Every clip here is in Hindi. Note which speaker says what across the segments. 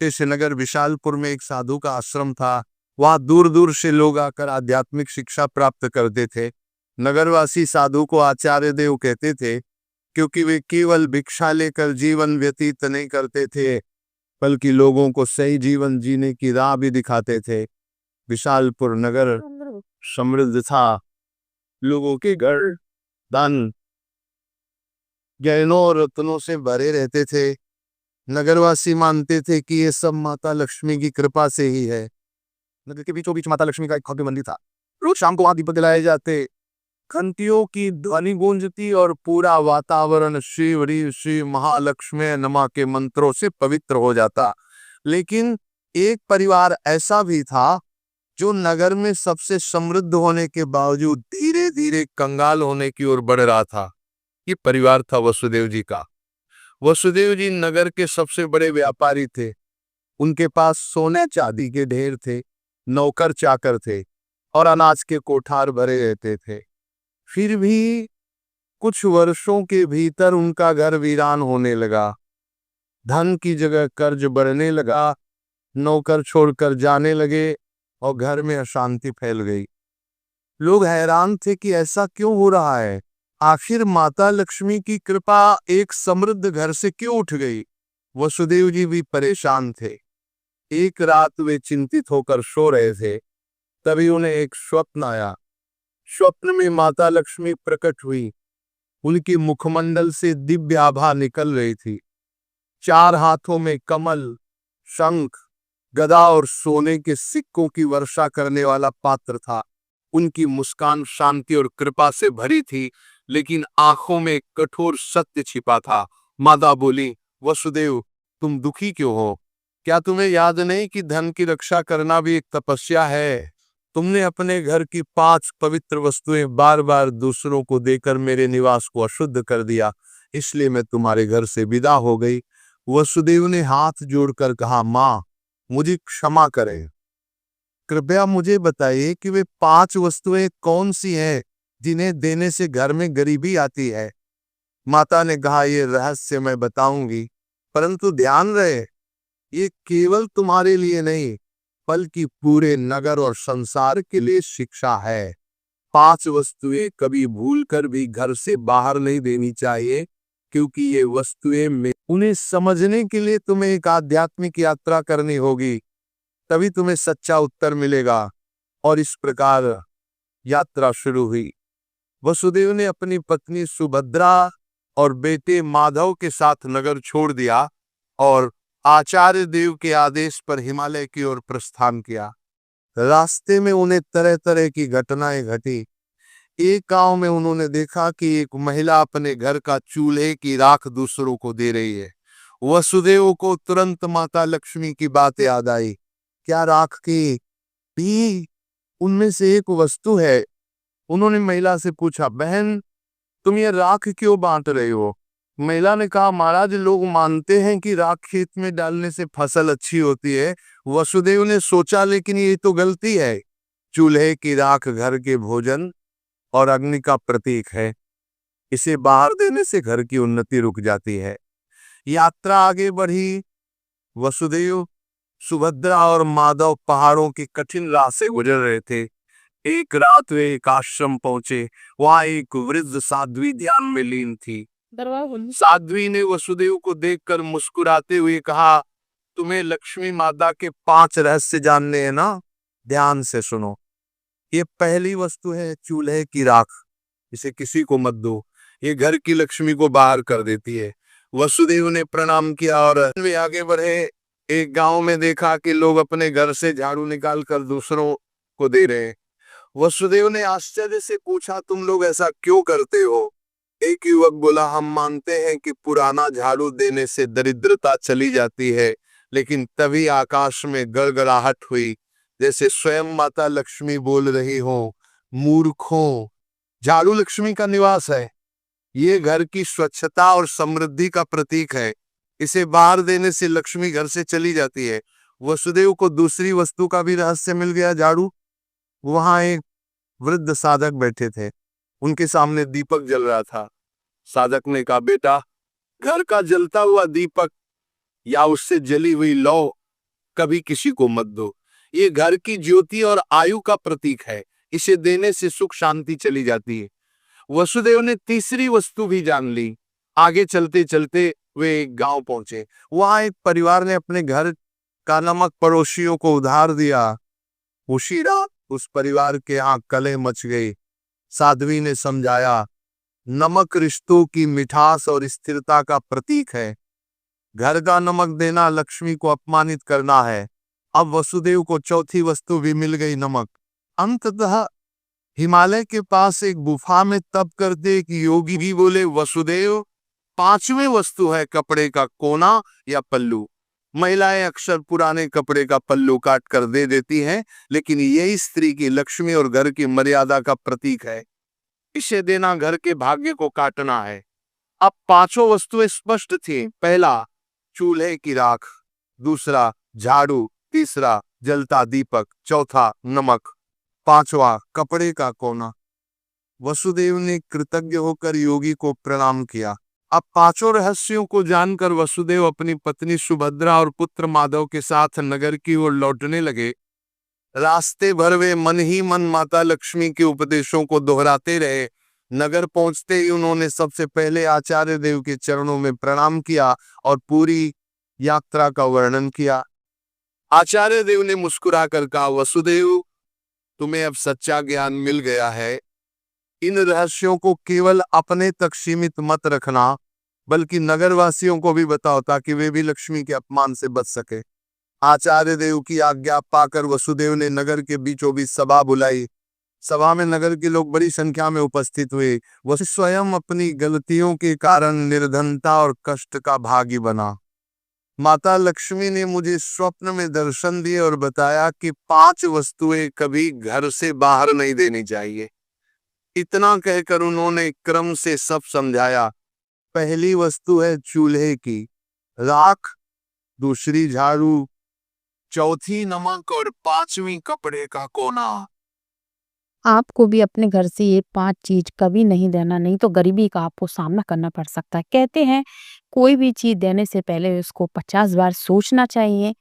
Speaker 1: छोटे से नगर विशालपुर में एक साधु का आश्रम था। वहां दूर दूर से लोग आकर आध्यात्मिक शिक्षा प्राप्त करते थे। नगरवासी साधु को आचार्य देव कहते थे, क्योंकि वे केवल भिक्षा लेकर जीवन व्यतीत नहीं करते थे, बल्कि लोगों को सही जीवन जीने की राह भी दिखाते थे। विशालपुर नगर समृद्ध था। लोगों के घर धन, गहनों और रत्नों से भरे रहते थे। नगरवासी मानते थे कि ये सब माता लक्ष्मी की कृपा से ही है। नगर के बीचों बीच माता लक्ष्मी का एक भव्य मंदिर था। रोज शाम को वहां दीपक जलाए जाते, घंटियों की ध्वनि गूंजती और पूरा वातावरण श्री हरि श्री महालक्ष्मी नमः के मंत्रों से पवित्र हो जाता। लेकिन एक परिवार ऐसा भी था जो नगर में सबसे समृद्ध होने के बावजूद धीरे धीरे कंगाल होने की ओर बढ़ रहा था। ये परिवार था वसुदेव जी का। वसुदेव जी नगर के सबसे बड़े व्यापारी थे। उनके पास सोने चांदी के ढेर थे, नौकर चाकर थे और अनाज के कोठार भरे रहते थे। फिर भी कुछ वर्षों के भीतर उनका घर वीरान होने लगा। धन की जगह कर्ज बढ़ने लगा, नौकर छोड़कर जाने लगे और घर में अशांति फैल गई। लोग हैरान थे कि ऐसा क्यों हो रहा है। आखिर माता लक्ष्मी की कृपा एक समृद्ध घर से क्यों उठ गई। वसुदेव जी भी परेशान थे। एक रात वे चिंतित होकर सो रहे थे, तभी उन्हें एक स्वप्न आया। स्वप्न में माता लक्ष्मी प्रकट हुई। उनके मुखमंडल से दिव्य आभा निकल रही थी। 4 हाथों में कमल, शंख, गदा और सोने के सिक्कों की वर्षा करने वाला पात्र था। उनकी मुस्कान शांति और कृपा से भरी थी, लेकिन आंखों में कठोर सत्य छिपा था। माता बोली, वसुदेव, तुम दुखी क्यों हो? क्या तुम्हें याद नहीं कि धन की रक्षा करना भी एक तपस्या है? तुमने अपने घर की 5 पवित्र वस्तुएं बार बार दूसरों को देकर मेरे निवास को अशुद्ध कर दिया, इसलिए मैं तुम्हारे घर से विदा हो गई। वसुदेव ने हाथ जोड़कर कहा, माँ, मुझे क्षमा करें। कृपया मुझे बताइए कि वे 5 वस्तुएं कौन सी हैं जिन्हें देने से घर में गरीबी आती है। माता ने कहा, ये रहस्य मैं बताऊंगी, परंतु ध्यान रहे, ये केवल तुम्हारे लिए नहीं, बल्कि पूरे नगर और संसार के लिए शिक्षा है। 5 वस्तुएं कभी भूलकर भी घर से बाहर नहीं देनी चाहिए, क्योंकि ये वस्तुएं में उन्हें समझने के लिए तुम्हें एक आध्यात्मिक यात्रा करनी होगी, तभी तुम्हें सच्चा उत्तर मिलेगा। और इस प्रकार यात्रा शुरू हुई। वसुदेव ने अपनी पत्नी सुभद्रा और बेटे माधव के साथ नगर छोड़ दिया और आचार्य देव के आदेश पर हिमालय की ओर प्रस्थान किया। रास्ते में उन्हें तरह तरह की घटनाएं घटी। एक गांव में उन्होंने देखा कि एक महिला अपने घर का चूल्हे की राख दूसरों को दे रही है। वसुदेव को तुरंत माता लक्ष्मी की बात याद आई। क्या राख की भी उनमें से एक वस्तु है? उन्होंने महिला से पूछा, बहन, तुम ये राख क्यों बांट रही हो? महिला ने कहा, महाराज, लोग मानते हैं कि राख खेत में डालने से फसल अच्छी होती है। वसुदेव ने सोचा, लेकिन ये तो गलती है। चूल्हे की राख घर के भोजन और अग्नि का प्रतीक है। इसे बाहर देने से घर की उन्नति रुक जाती है। यात्रा आगे बढ़ी। वसुदेव, सुभद्रा और माधव पहाड़ों की कठिन राह से गुजर रहे थे। एक रात वे एक आश्रम पहुंचे। वहां एक वृद्ध साध्वी ध्यान में लीन थी। साध्वी ने वसुदेव को देखकर मुस्कुराते हुए कहा, तुम्हें लक्ष्मी माता के 5 रहस्य जानने हैं ना? ध्यान से सुनो। ये पहली वस्तु है चूल्हे की राख। इसे किसी को मत दो, ये घर की लक्ष्मी को बाहर कर देती है। वसुदेव ने प्रणाम किया और वे आगे बढ़े। एक गांव में देखा कि लोग अपने घर से झाड़ू निकाल कर दूसरों को दे रहे हैं। वसुदेव ने आश्चर्य से पूछा, तुम लोग ऐसा क्यों करते हो? एक युवक बोला, हम मानते हैं कि पुराना झाड़ू देने से दरिद्रता चली जाती है। लेकिन तभी आकाश में गड़गड़ाहट हुई, जैसे स्वयं माता लक्ष्मी बोल रही हो, मूर्खों, झाड़ू लक्ष्मी का निवास है। ये घर की स्वच्छता और समृद्धि का प्रतीक है। इसे बाहर देने से लक्ष्मी घर से चली जाती है। वसुदेव को दूसरी वस्तु का भी रहस्य मिल गया, झाड़ू। वहां एक वृद्ध साधक बैठे थे। उनके सामने दीपक जल रहा था। साधक ने कहा, बेटा, घर का जलता हुआ दीपक या उससे जली हुई लौ कभी किसी को मत दो। ये घर की ज्योति और आयु का प्रतीक है। इसे देने से सुख शांति चली जाती है। वसुदेव ने तीसरी वस्तु भी जान ली। आगे चलते चलते वे एक गांव पहुंचे। वहां एक परिवार ने अपने घर का नमक पड़ोसियों को उधार दिया। उसी रात उस परिवार के यहाँ कलह मच गई। साध्वी ने समझाया, नमक रिश्तों की मिठास और स्थिरता का प्रतीक है। घर का नमक देना लक्ष्मी को अपमानित करना है। अब वसुदेव को चौथी वस्तु भी मिल गई, नमक। अंततः हिमालय के पास एक गुफा में तप करते एक योगी भी बोले, वसुदेव, पांचवी वस्तु है कपड़े का कोना या पल्लू। महिलाएं अक्सर पुराने कपड़े का पल्लू काट कर दे देती हैं, लेकिन यही स्त्री की लक्ष्मी और घर की मर्यादा का प्रतीक है। इसे देना घर के भाग्य को काटना है। अब पांचों वस्तुएं स्पष्ट थी। पहला, चूल्हे की राख। दूसरा, झाड़ू। तीसरा, जलता दीपक। चौथा, नमक। पांचवा, कपड़े का कोना। वसुदेव ने कृतज्ञ होकर योगी को प्रणाम किया। अब पांचों रहस्यों को जानकर वसुदेव अपनी पत्नी सुभद्रा और पुत्र माधव के साथ नगर की ओर लौटने लगे। रास्ते भर वे मन ही मन माता लक्ष्मी के उपदेशों को दोहराते रहे। नगर पहुंचते ही उन्होंने सबसे पहले आचार्य देव के चरणों में प्रणाम किया और पूरी यात्रा का वर्णन किया। आचार्य देव ने मुस्कुराकर कहा, वसुदेव, तुम्हें अब सच्चा ज्ञान मिल गया है। इन रहस्यों को केवल अपने तक सीमित मत रखना, बल्कि नगरवासियों को भी बताओ ताकि वे भी लक्ष्मी के अपमान से बच सके। आचार्य देव की आज्ञा पाकर वसुदेव ने नगर के बीचों बीच सभा बुलाई। सभा में नगर के लोग बड़ी संख्या में उपस्थित हुए। वह स्वयं अपनी गलतियों के कारण निर्धनता और कष्ट का भागी बना। माता लक्ष्मी ने मुझे स्वप्न में दर्शन दिए और बताया कि 5 वस्तुएं कभी घर से बाहर नहीं देनी चाहिए। इतना कहकर उन्होंने क्रम से सब समझाया। पहली वस्तु है चूल्हे की राख, दूसरी झाड़ू, चौथी नमक और पांचवी कपड़े का कोना।
Speaker 2: आपको भी अपने घर से ये 5 चीज कभी नहीं देना, नहीं तो गरीबी का आपको सामना करना पड़ सकता है। कहते हैं कोई भी चीज देने से पहले उसको 50 बार सोचना चाहिए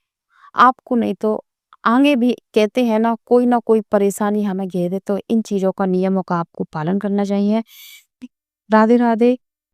Speaker 2: आपको, नहीं तो आगे भी कहते हैं ना कोई परेशानी हमें घेरे, तो इन चीजों का नियमों का आपको पालन करना चाहिए। राधे राधे।